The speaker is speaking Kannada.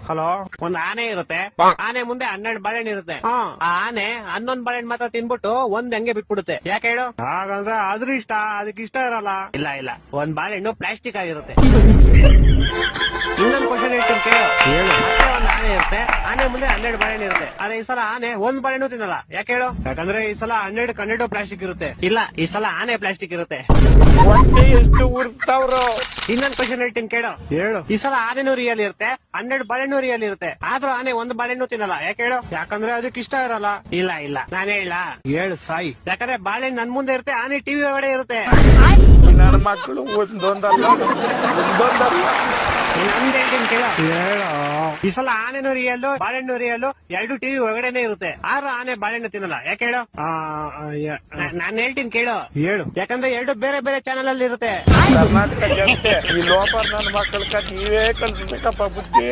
ಹಲೋ. ಒಂದ್ ಆನೆ ಇರುತ್ತೆ, ಆನೆ ಮುಂದೆ 12 ಬಾಳೆಹಣ್ಣು ಇರುತ್ತೆ. ಆ ಆನೆ 11 ಬಾಳೆಹಣ್ಣು ಮಾತ್ರ ತಿನ್ಬಿಟ್ಟು ಒಂದ್ ಹಂಗೆ ಬಿಟ್ಬಿಡುತ್ತೆ. ಯಾಕೆ ಹೇಳು? ಹಾಗಂದ್ರೆ ಅದ್ರ ಇಷ್ಟ, ಅದಕ್ಕೆ ಇಷ್ಟ ಇರಲ್ಲ. ಇಲ್ಲ ಇಲ್ಲ, ಒಂದ್ ಬಾಳೆಹಣ್ಣು ಪ್ಲಾಸ್ಟಿಕ್ ಆಗಿರುತ್ತೆ. ಇನ್ನೊಂದ್ ಕ್ವಶನ್ ಹೇಳ್ತೀನಿ ಕೇಳು. ಮತ್ತೆ ಒಂದ್ ಆನೆ ಇರುತ್ತೆ, ಆನೆ ಮುಂದೆ 12 ಬಾಳೆಹಣ್ಣು ಇರುತ್ತೆ. ಆದ್ರೆ ಈ ಸಲ ಆನೆ ಒಂದ್ ಬಾಳೆಹಣ್ಣು ತಿನ್ನಲ್ಲ. ಯಾಕೆ ಹೇಳು? ಯಾಕಂದ್ರೆ ಈ ಸಲ 12 ಪ್ಲಾಸ್ಟಿಕ್ ಇರುತ್ತೆ. ಇಲ್ಲ, ಈ ಸಲ ಆನೆ ಪ್ಲಾಸ್ಟಿಕ್ ಇರುತ್ತೆ. ಹೊಟ್ಟೆ ಎಷ್ಟು ಉರ್ಸ್ತಾವ್ರು. ಇನ್ನೊಂದ್ ಕ್ವಶನ್ ಹೇಳ್ತೀನಿ ಕೇಳು. ಹೇಳು. ಈ ಸಲ ಆನೆನೂ ರಿಯಲ್ ಇರುತ್ತೆ, 12 ಬಾಳೆಹಣ್ಣು ರಿಯಲ್ ಇರುತ್ತೆ. ಆದ್ರೂ ಆನೆ ಒಂದ್ ಬಾಳೆಹಣ್ಣು ತಿನ್ನಲ್ಲ. ಯಾಕೆ ಹೇಳು? ಯಾಕಂದ್ರೆ ಅದಕ್ಕೆ ಇಷ್ಟ ಇರಲ್ಲ. ಇಲ್ಲ ಇಲ್ಲ, ನಾನು ಹೇಳ. ಹೇಳು ಸಾಯಿ. ಯಾಕಂದ್ರೆ ಬಾಳೆಹಣ್ಣು ನನ್ ಮುಂದೆ ಇರುತ್ತೆ, ಆನೆ ಟಿವಿ ಒಳಗಡೆ ಇರುತ್ತೆ. ನನ್ನ ಮಕ್ಕಳು ಒಂದೊಂದಲ್ಲ. ನಂದ್ ಹೇಳ್ತೀನಿ ಕೇಳು. ಹೇಳು. ಈ ಸಲ ಆನೆನೂ ರಿಯಲ್, ಬಾಳೆಹಣ್ಣು ರಿಯಲ್, 2 ಟಿವಿ ಒಳಗಡೆನೆ ಇರುತ್ತೆ. ಆದ್ರೂ ಆನೆ ಬಾಳೆಹಣ್ಣು ತಿನ್ನಲ್ಲ. ಯಾಕೆ ಹೇಳು? ನಾನ್ ಹೇಳ್ತೀನಿ ಕೇಳು. ಹೇಳು. ಯಾಕಂದ್ರೆ 2 ಬೇರೆ ಬೇರೆ ಚಾನಲ್ ಅಲ್ಲಿ ಇರುತ್ತೆ. ಕರ್ನಾಟಕ ಜನತೆ ಈ ಲೋಪ ನನ್ನ ಮಕ್ಕಳ ನೀವೇ ಕಲ್ಸ್ಬೇಕಪ್ಪ ಬುದ್ಧಿ.